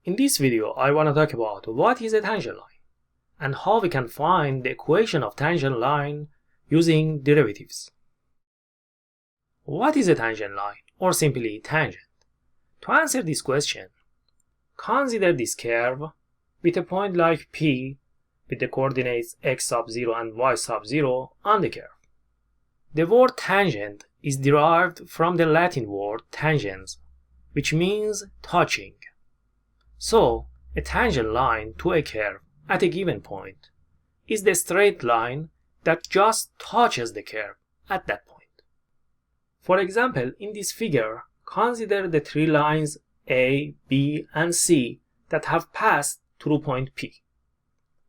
In this video, I want to talk about what is a tangent line and how we can find the equation of tangent line using derivatives. What is a tangent line, or simply tangent? To answer this question, consider this curve with a point like P with the coordinates x sub 0 and y sub 0 on the curve. The word tangent is derived from the Latin word tangens, which means touching. So, a tangent line to a curve at a given point is the straight line that just touches the curve at that point. For example, in this figure, consider the three lines A, B, and C that have passed through point P.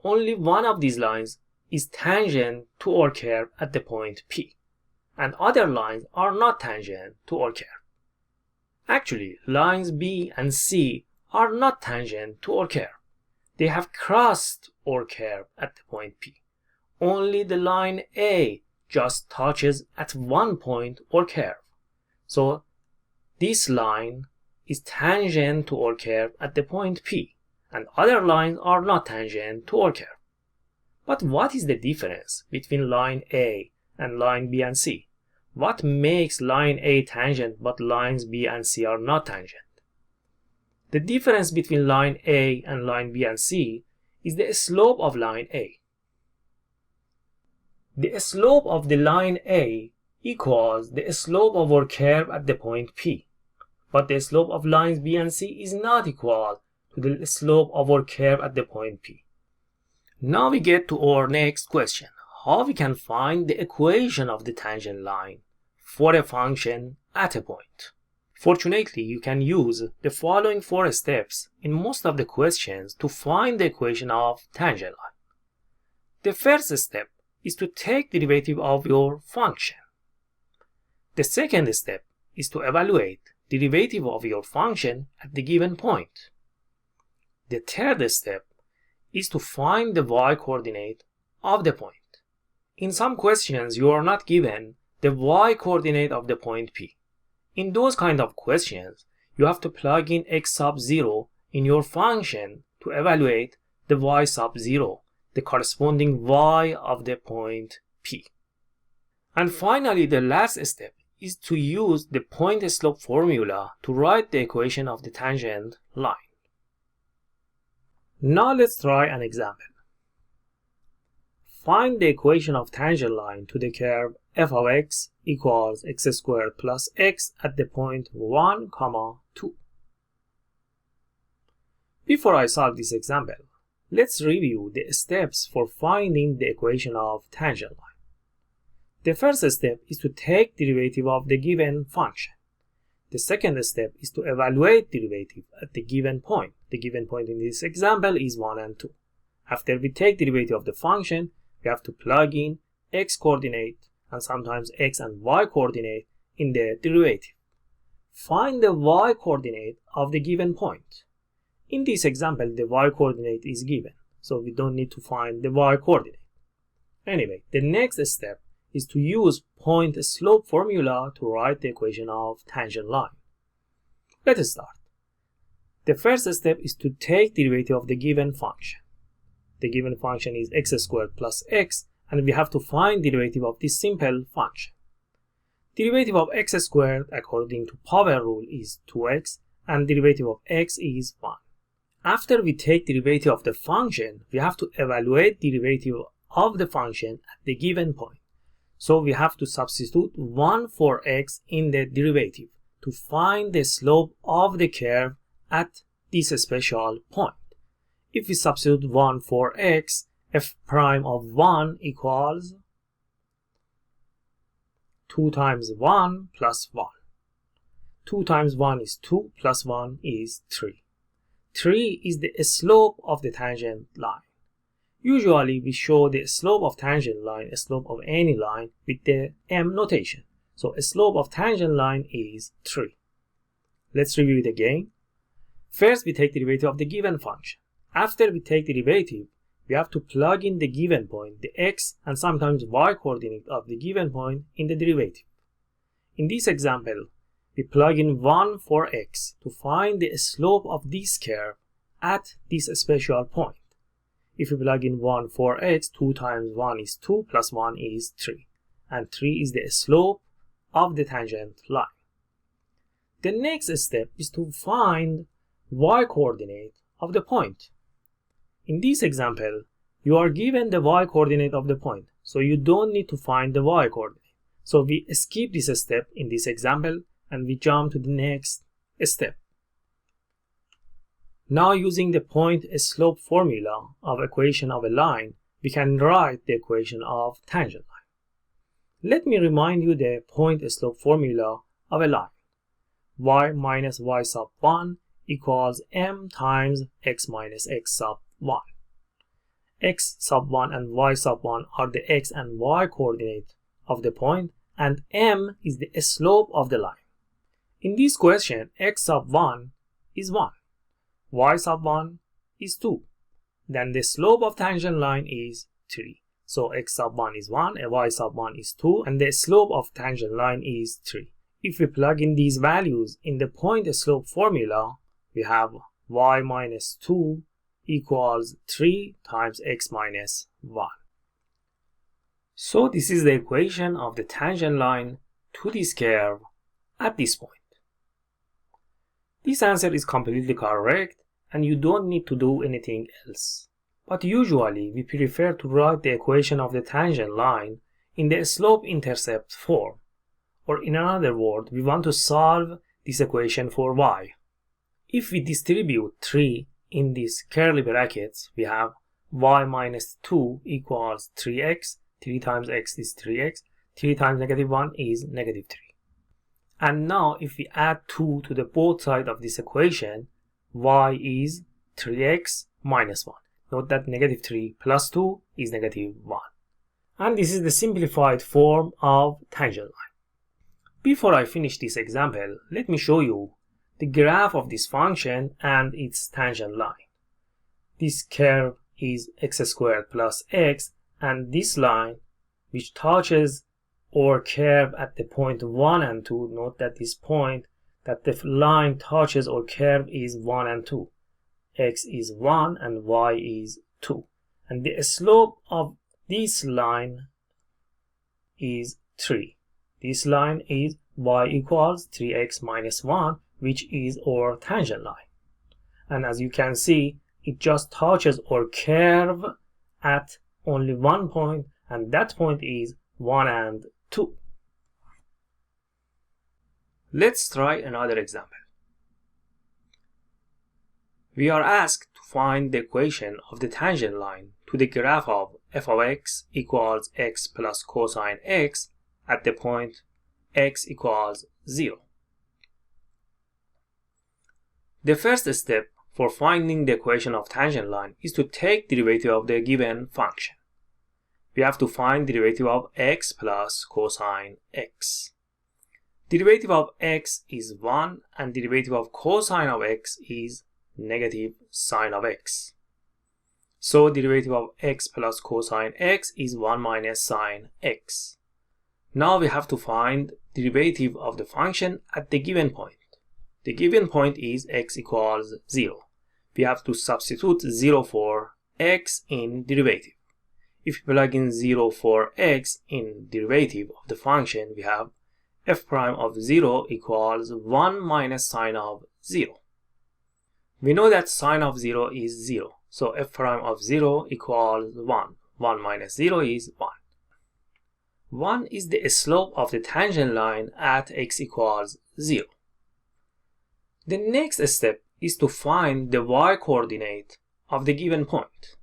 Only one of these lines is tangent to our curve at the point P, and other lines are not tangent to our curve. Actually, lines B and C are not tangent to our curve. They have crossed our curve at the point P. Only the line A just touches at one point our curve. So this line is tangent to our curve at the point P, and other lines are not tangent to our curve. But what is the difference between line A and line B and C? What makes line A tangent but lines B and C are not tangent? The difference between line A and line B and C is the slope of line A. The slope of the line A equals the slope of our curve at the point P, but the slope of lines B and C is not equal to the slope of our curve at the point P. Now we get to our next question: how we can find the equation of the tangent line for a function at a point. Fortunately, you can use the following 4 steps in most of the questions to find the equation of tangent line. The first step is to take derivative of your function. The second step is to evaluate derivative of your function at the given point. The third step is to find the y-coordinate of the point. In some questions, you are not given the y-coordinate of the point P. In those kind of questions, you have to plug in x sub 0 in your function to evaluate the y sub 0, the corresponding y of the point P. And finally, the last step is to use the point slope formula to write the equation of the tangent line. Now let's try an example. Find the equation of tangent line to the curve f of x equals x squared plus x at the point 1, 2. Before I solve this example, let's review the steps for finding the equation of tangent line. The first step is to take derivative of the given function. The second step is to evaluate derivative at the given point. The given point in this example is 1 and 2. After we take derivative of the function, we have to plug in x coordinate and sometimes x and y coordinate in the derivative. Find the y coordinate of the given point. In this example, the y coordinate is given, so we don't need to find the y coordinate. Anyway, the next step is to use point slope formula to write the equation of tangent line. Let's start. The first step is to take derivative of the given function. The given function is x squared plus x, and we have to find derivative of this simple function. Derivative of x squared according to power rule is 2x, and derivative of x is 1. After we take derivative of the function, we have to evaluate derivative of the function at the given point. So we have to substitute 1 for x in the derivative to find the slope of the curve at this special point. If we substitute 1 for x, f prime of 1 equals 2 times 1 plus 1. 2 times 1 is 2 plus 1 is 3. 3 is the slope of the tangent line. Usually we show the slope of tangent line, slope of any line, with the m notation. So a slope of tangent line is 3. Let's review it again. First we take derivative of the given function. After we take derivative, we have to plug in the given point, the x and sometimes y coordinate of the given point in the derivative. In this example, we plug in 1 for x to find the slope of this curve at this special point. If we plug in 1 for x, 2 times 1 is 2 plus 1 is 3. And 3 is the slope of the tangent line. The next step is to find y-coordinate of the point. In this example, you are given the y-coordinate of the point, so you don't need to find the y-coordinate. So we skip this step in this example and we jump to the next step. Now using the point slope formula of equation of a line, we can write the equation of tangent line. Let me remind you the point slope formula of a line. Y minus y sub 1 equals m times x minus x sub 1. X sub 1 and y sub 1 are the x and y coordinate of the point, and m is the slope of the line. In this question, x sub 1 is 1. Y sub 1 is 2. Then the slope of tangent line is 3. So x sub 1 is 1, and y sub 1 is 2, and the slope of tangent line is 3. If we plug in these values in the point slope formula, we have y minus 2 equals 3 times x minus 1. So this is the equation of the tangent line to this curve at this point. This answer is completely correct and you don't need to do anything else. But usually we prefer to write the equation of the tangent line in the slope-intercept form. Or in another word, we want to solve this equation for y. If we distribute 3 in these curly brackets, we have y minus 2 equals 3x. 3 times x is 3x. 3 times negative 1 is negative 3. And now if we add 2 to the both sides of this equation, y is 3x minus 1. Note that negative 3 plus 2 is negative 1. And this is the simplified form of tangent line. Before I finish this example, let me show you the graph of this function and its tangent line. This curve is x squared plus x, and this line which touches our curve at the point 1 and 2, note that this point that the line touches our curve is 1 and 2. X is 1 and y is 2. And the slope of this line is 3. This line is y equals 3x minus 1, which is our tangent line. And as you can see, it just touches our curve at only one point, and that point is 1 and 2. Let's try another example. We are asked to find the equation of the tangent line to the graph of f of x equals x plus cosine x at the point x equals 0. The first step for finding the equation of tangent line is to take derivative of the given function. We have to find derivative of x plus cosine x. Derivative of x is 1 and derivative of cosine of x is negative sine of x. So derivative of x plus cosine x is 1 minus sine x. Now we have to find derivative of the function at the given point. The given point is x equals 0. We have to substitute 0 for x in derivative. If we plug in 0 for x in derivative of the function, we have f prime of 0 equals 1 minus sine of 0. We know that sine of 0 is 0. So f prime of 0 equals 1. 1 minus 0 is 1. 1 is the slope of the tangent line at x equals 0. The next step is to find the y-coordinate of the given point.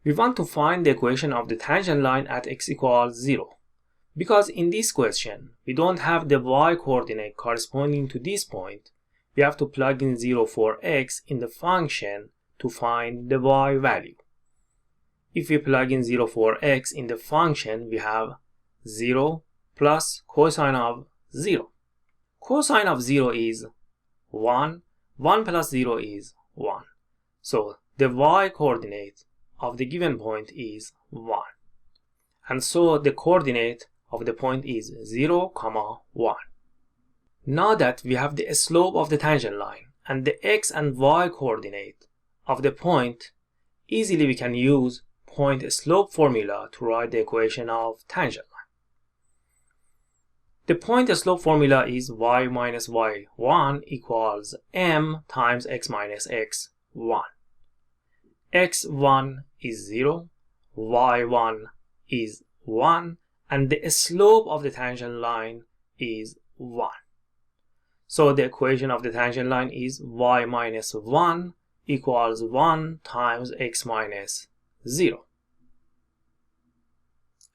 We want to find the equation of the tangent line at x equals 0. Because in this question, we don't have the y-coordinate corresponding to this point, we have to plug in 0 for x in the function to find the y value. If we plug in 0 for x in the function, we have 0 plus cosine of 0. Cosine of 0 is 1. 1 plus 0 is 1. So the y-coordinate of the given point is 1. And so the coordinate of the point is 0, 1. Now that we have the slope of the tangent line and the x and y coordinate of the point, easily we can use point slope formula to write the equation of tangent line. The point slope formula is y minus y1 equals m times x minus x1. x1 is 0, y1 is 1, and the slope of the tangent line is 1. So the equation of the tangent line is y minus 1 equals 1 times x minus 0.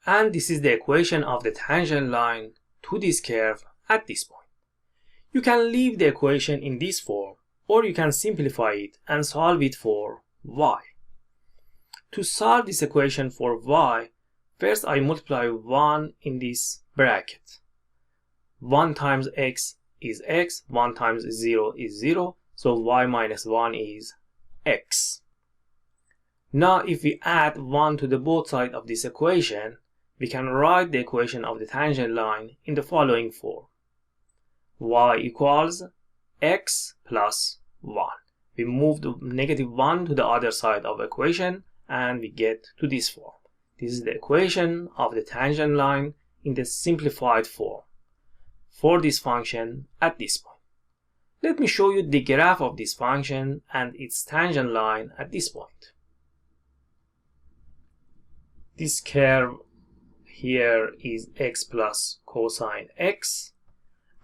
And this is the equation of the tangent line to this curve at this point. You can leave the equation in this form, or you can simplify it and solve it for y. To solve this equation for y, first I multiply 1 in this bracket. 1 times x is x, 1 times 0 is 0, so y minus 1 is x. Now if we add 1 to the both sides of this equation, we can write the equation of the tangent line in the following form. Y equals x plus 1. We move the negative 1 to the other side of the equation and we get to this form. This is the equation of the tangent line in the simplified form for this function at this point. Let me show you the graph of this function and its tangent line at this point. This curve here is x plus cosine x,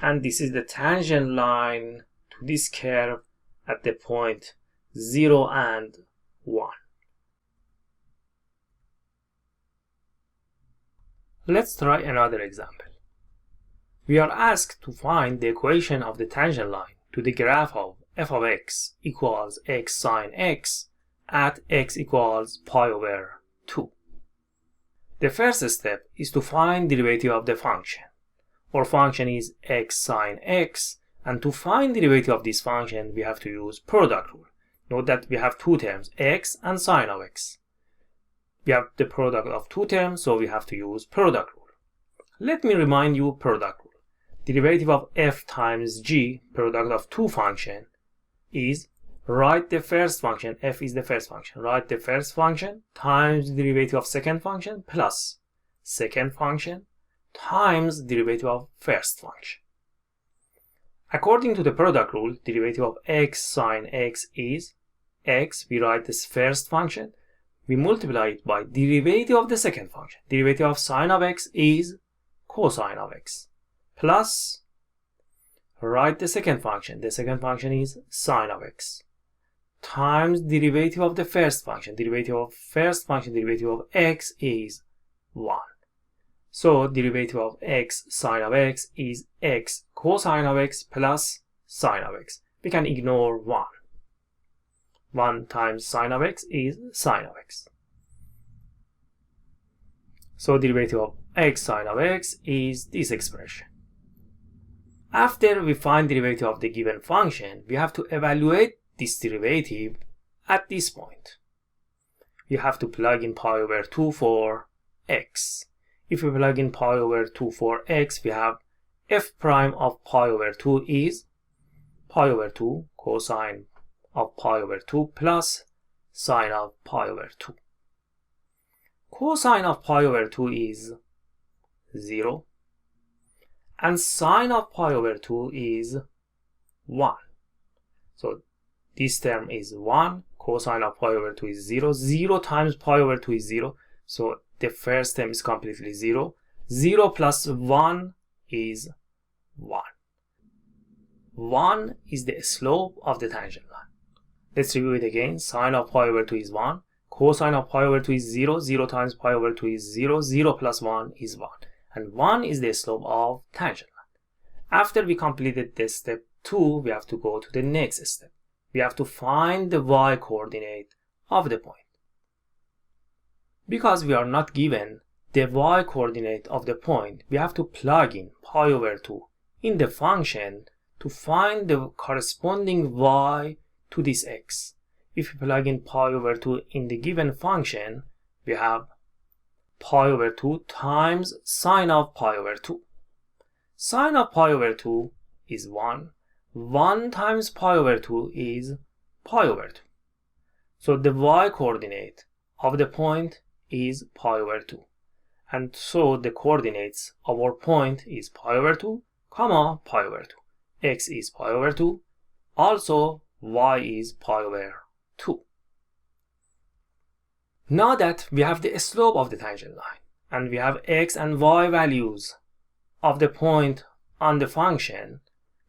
and this is the tangent line to this curve at the point 0 and 1. Let's try another example. We are asked to find the equation of the tangent line to the graph of f of x equals x sine x at x equals pi over 2. The first step is to find the derivative of the function. Our function is x sine x, and to find the derivative of this function we have to use product rule. Note that we have two terms, x and sine of x. We have the product of two terms, so we have to use product rule. Let me remind you product rule. Derivative of f times g, product of two functions, is write the first function, f is the first function, write the first function times the derivative of second function plus second function times derivative of first function. According to the product rule, derivative of x sine x is x, we write this first function, we multiply it by derivative of the second function. Derivative of sine of x is cosine of x, plus write the second function is sine of x, times derivative of the first function. Derivative of first function, derivative of x is 1. So derivative of x sine of x is x cosine of x plus sine of x. We can ignore 1. 1 times sine of x is sine of x. So derivative of x sine of x is this expression. After we find the derivative of the given function, we have to evaluate this derivative at this point. We have to plug in pi over 2 for x. If we plug in pi over 2 for x, we have f prime of pi over 2 is pi over 2 cosine of pi over 2 plus sine of pi over 2. Cosine of pi over 2 is 0 and sine of pi over 2 is 1. So this term is 1, cosine of pi over 2 is 0, 0 times pi over 2 is 0, so the first term is completely 0. 0 plus 1 is 1. 1 is the slope of the tangent line. Let's review it again. Sine of pi over 2 is 1, cosine of pi over 2 is 0, 0 times pi over 2 is 0, 0 plus 1 is 1, and 1 is the slope of tangent line. After we completed this step 2, we have to go to the next step. We have to find the y coordinate of the point. Because we are not given the y coordinate of the point, we have to plug in pi over 2 in the function to find the corresponding y to this x. If we plug in pi over 2 in the given function, we have pi over 2 times sine of pi over 2. Sine of pi over 2 is 1. 1 times pi over 2 is pi over 2. So the y coordinate of the point is pi over 2. And so the coordinates of our point is pi over 2, comma pi over 2. X is pi over 2. Also, y is pi over 2. Now that we have the slope of the tangent line, and we have x and y values of the point on the function,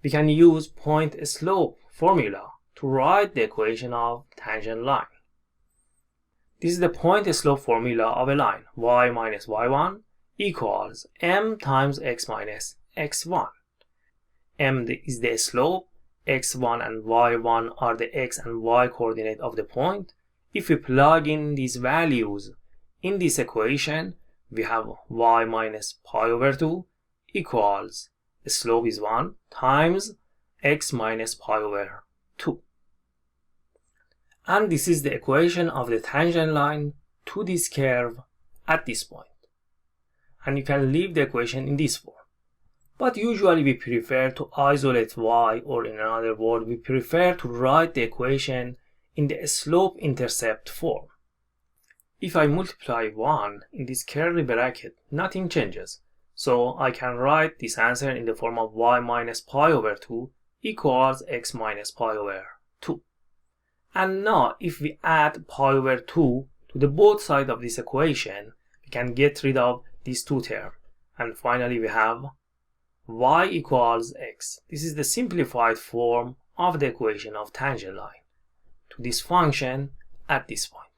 we can use point slope formula to write the equation of tangent line. This is the point slope formula of a line. Y minus y1 equals m times x minus x1. M is the slope, x1 and y1 are the x and y coordinate of the point. If we plug in these values in this equation, we have y minus pi over 2 equals, the slope is 1, times x minus pi over 2. And this is the equation of the tangent line to this curve at this point. And you can leave the equation in this form. But usually we prefer to isolate y, or in another word, we prefer to write the equation in the slope-intercept form. If I multiply 1 in this curly bracket, nothing changes. So I can write this answer in the form of y minus pi over 2 equals x minus pi over 2. And now if we add pi over 2 to the both sides of this equation, we can get rid of these two terms. And finally we have y equals x. This is the simplified form of the equation of tangent line to this function at this point.